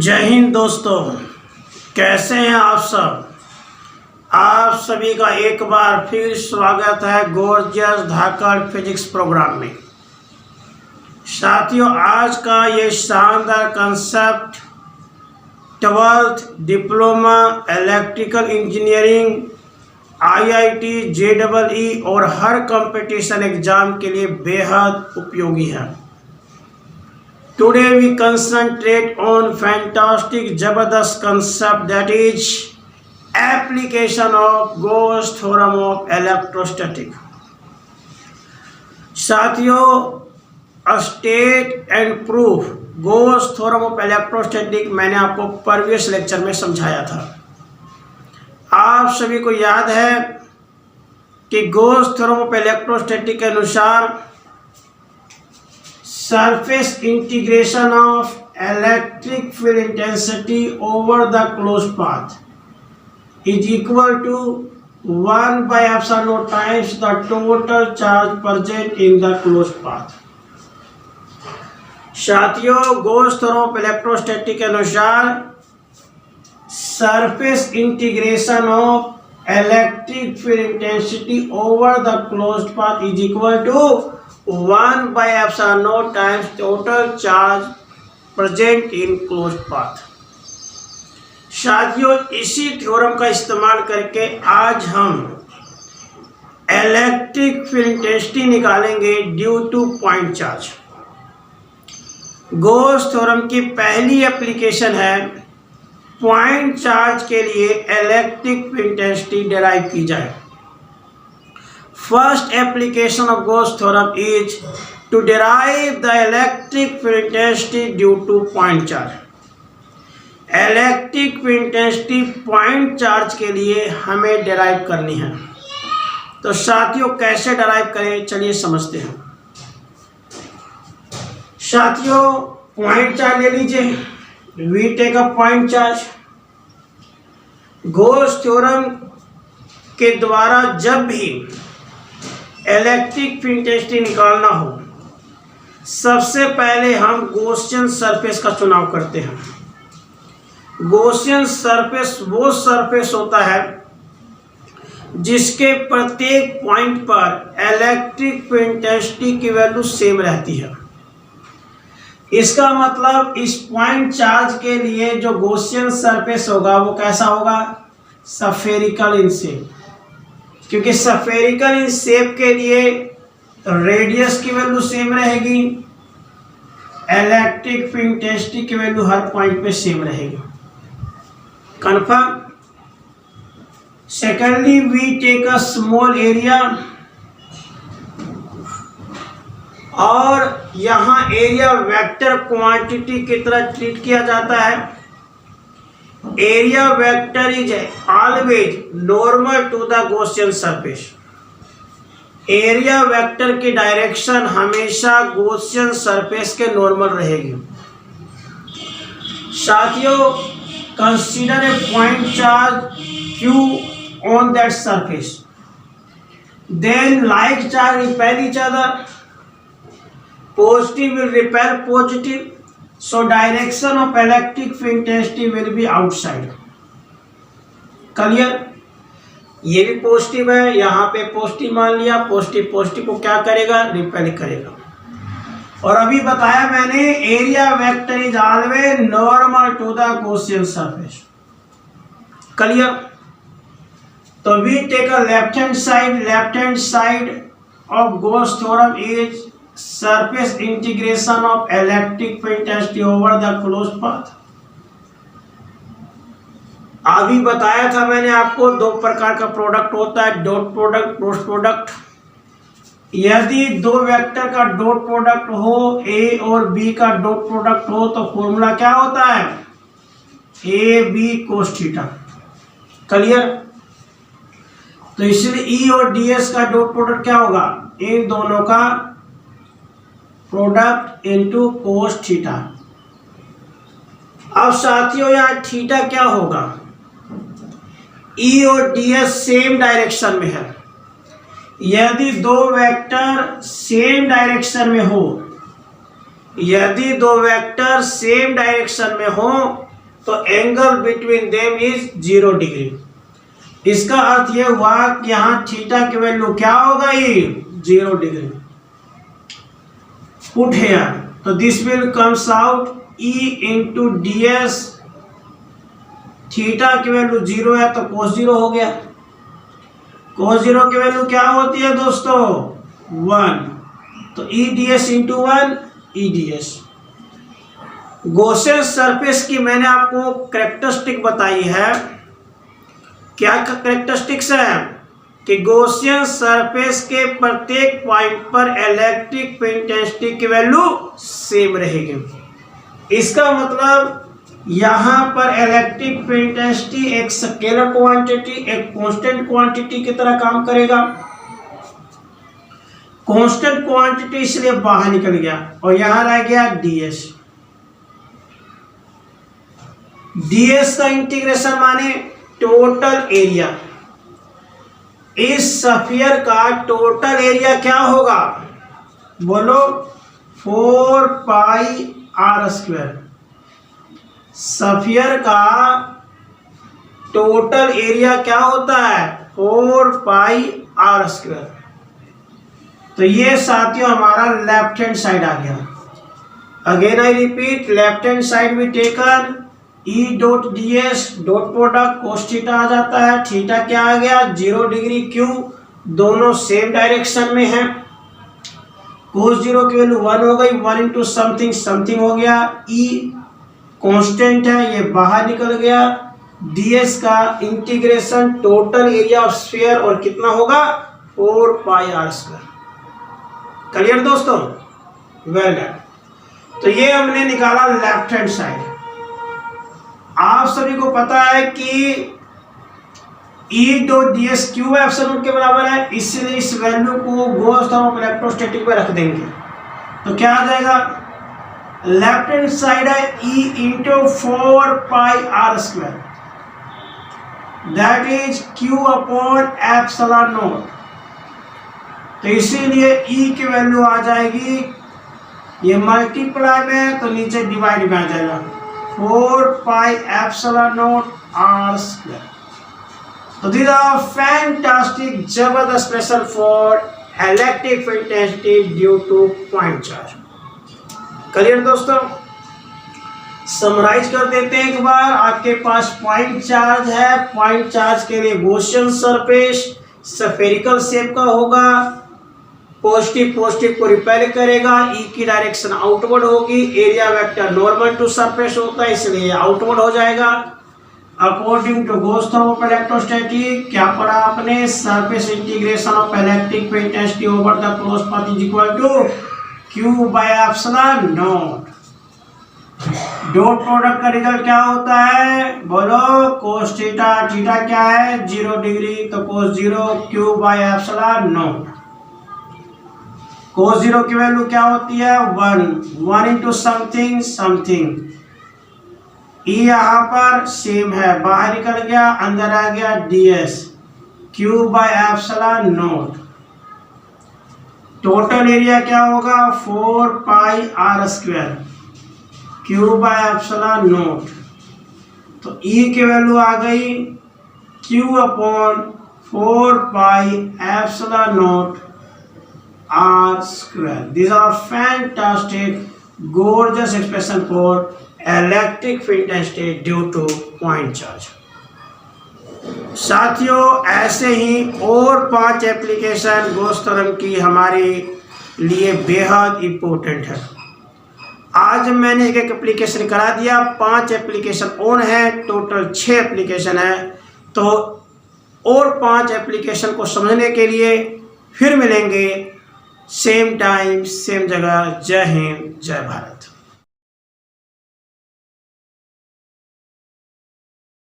जय हिंद दोस्तों, कैसे हैं आप सब। आप सभी का एक बार फिर स्वागत है गोर्जियस धाकड़ फिजिक्स प्रोग्राम में। साथियों, आज का ये शानदार concept 12th diploma electrical engineering IIT JEE और हर कंपटीशन एग्जाम के लिए बेहद उपयोगी है। Today we concentrate on fantastic जबरदस्त concept, that is application of Gauss theorem of electrostatic। साथियों, state and proof Gauss theorem of electrostatic मैंने आपको प्रीवियस लेक्चर में समझाया था। आप सभी को याद है कि Gauss theorem of electrostatic के अनुसार surface integration of electric field intensity over the closed path is equal to 1 by epsilon naught times the total charge present in the closed path। साथियों, Gauss theorem of electrostatic के अनुसार surface integration of electric field intensity over the closed path is equal to 1 by epsilon naught times total charge present in closed path। साथियों, इसी theorem का इस्तेमाल करके आज हम इलेक्ट्रिक फील्ड इंटेंसिटी निकालेंगे due to point charge. Gauss theorem की पहली एप्लीकेशन है पॉइंट चार्ज के लिए इलेक्ट्रिक फील्ड इंटेंसिटी डिराइव की जाए। First application of Gauss theorem is to derive the electric field intensity due to point charge। Electric field intensity point charge के लिए हमें डिराइव करनी है। तो साथियों, कैसे डिराइव करें, चलिए समझते हैं। साथियों, पॉइंट चार्ज ले लीजिए, we take a point charge. Gauss theorem के द्वारा जब भी इलेक्ट्रिक फील्ड इंटेंसिटी निकालना हो, सबसे पहले हम गॉसियन सरफेस का चुनाव करते हैं। गॉसियन सरफेस वो सरफेस होता है जिसके प्रत्येक पॉइंट पर इलेक्ट्रिक फील्ड इंटेंसिटी की वैल्यू सेम रहती है। इसका मतलब इस पॉइंट चार्ज के लिए जो गॉसियन सरफेस होगा वो कैसा होगा, स्फेरिकल इन शेप। क्योंकि स्फेरिकल इन शेप के लिए रेडियस की वैल्यू सेम रहेगी, इलेक्ट्रिक फील्ड इंटेंसिटी की वैल्यू हर पॉइंट पे सेम रहेगी। Confirm. Secondly, we take a small area, और यहां एरिया वेक्टर क्वांटिटी की तरह ट्रीट किया जाता है। Area vector is always normal to the Gaussian surface. Area vector की डायरेक्शन हमेशा गॉसियन सरफेस के नॉर्मल रहेगी। साथियों, consider a point charge Q on that surface, then like charge repel each other, positive will repel positive, so direction of electric field intensity will be outside। Clear. ये भी positive है, यहाँ पे positive मान लिया, positive positive को क्या करेगा, रिपेल करेगा। और अभी बताया मैंने area vector is always normal to the Gaussian surface. Clear. तो we take a left hand side of Gauss theorem is surface integration of electric field intensity over the closed path। अभी बताया था मैंने आपको दो प्रकार का प्रोडक्ट होता है, डॉट प्रोडक्ट, क्रॉस प्रोडक्ट। यदि दो वेक्टर का डॉट प्रोडक्ट हो, ए और बी का डॉट प्रोडक्ट हो, तो फॉर्मूला क्या होता है, A B cos theta. Clear. तो इसलिए ई और डीएस का डॉट प्रोडक्ट क्या होगा, इन दोनों का प्रोडक्ट इनटू कोस थीटा। अब साथियों, यहाँ थीटा क्या होगा, ई और डीएस सेम डायरेक्शन में है। यदि दो वेक्टर सेम डायरेक्शन में हो, यदि दो वेक्टर सेम डायरेक्शन में हो तो angle between them is 0 degree. इसका अर्थ यह हुआ कि यहाँ थीटा की वैल्यू क्या हो गई, 0 डिग्री। पुट हियर, तो this will comes out E into ds। Theta की वैल्यू 0 है तो cos 0 हो गया। cos 0 की वैल्यू क्या होती है दोस्तों, 1, तो E ds into 1 E ds। Gaussian surface की मैंने आपको कैरेक्टरिस्टिक बताई है। क्या कैरेक्टरिस्टिक्स है कि गॉसियन सरफेस के प्रत्येक पॉइंट पर इलेक्ट्रिक फील्ड इंटेंसिटी की वैल्यू सेम रहेगी। इसका मतलब यहां पर इलेक्ट्रिक फील्ड इंटेंसिटी एक स्केलर क्वांटिटी, एक कांस्टेंट क्वांटिटी की तरह काम करेगा। कांस्टेंट क्वांटिटी इसलिए बाहर निकल गया और यहां रह गया ds। ds का इंटीग्रेशन माने टोटल एरिया। इस स्फीयर का टोटल एरिया क्या होगा, बोलो, 4 पाई आर स्क्वायर। स्फीयर का टोटल एरिया क्या होता है, 4 पाई आर स्क्वायर। तो ये साथियों हमारा लेफ्ट हैंड साइड आ गया। Again I repeat, left hand side भी taken E dot ds dot product cos theta आ जाता है। थीटा क्या आ गया, 0 डिग्री। क्यों, दोनों सेम डायरेक्शन में है। cos 0 की वैल्यू 1 हो गई, 1 इंटू समथिंग समथिंग हो गया। E कांस्टेंट है, ये बाहर निकल गया। ds का integration total area of sphere और कितना होगा, 4 पाई आर स्क्वायर। क्लियर दोस्तों, वेल डन। तो ये हमने निकाला लेफ्ट हैंड साइड। आप सभी को पता है कि E dot ds Q epsilon के बराबर है, इसलिए इस वैल्यू को गॉस थ्योरम ऑफ इलेक्ट्रोस्टैटिक में रख देंगे। तो क्या आ जाएगा, लेफ्ट हैंड साइड है E into 4 pi are square, that is Q upon epsilon naught. तो इसीलिए E की वैल्यू आ जाएगी, ये मल्टीप्लाई में है तो नीचे डिवाइड में आ जाएगा, 4 pi epsilon naught are square. तो दिस आर फैंटास्टिक जबरदस्त expression for electric field intensity due to point charge. Clear दोस्तों, समराइज कर देते हैं एक बार। आपके पास पॉइंट चार्ज है। पॉइंट चार्ज के लिए गॉसियन सरफेस स्फेरिकल शेप का होगा, पॉजिटिव पॉजिटिव को रिपेल करेगा, ई की डायरेक्शन आउटवर्ड होगी। Area vector normal to surface होता है इसलिए आउटवर्ड हो जाएगा। According to Gauss theorem of electrostatic क्या पढ़ा आपने, surface integration of electric field intensity over the cross path is equal to Q by epsilon naught. Dot product का result क्या होता है, बोलो, cos थीटा। थीटा क्या है, 0 डिग्री, तो cos 0 Q by epsilon not. cos 0 की वैल्यू क्या होती है, 1 इंटू समथिंग समथिंग। E यहाँ पर सेम है, बाहर निकल गया, अंदर आ गया ds, Q by epsilon naught. Total area क्या होगा, 4 pi are square, Q by epsilon naught. तो E की वैल्यू आ गई Q upon 4 pi epsilon naught are square. This are fantastic gorgeous expression for electric field intensity due to point charge। साथियों, ऐसे ही और 5 application Gauss theorem की हमारे लिए बेहद इम्पोर्टेंट है। आज मैंने एक एप्लीकेशन करा दिया, 5 एप्लीकेशन ऑन है, टोटल 6 एप्लीकेशन है। तो और 5 एप्लीकेशन को समझने के लिए फिर मिलेंगे, सेम टाइम सेम जगह। जय हिंद, जय भारत।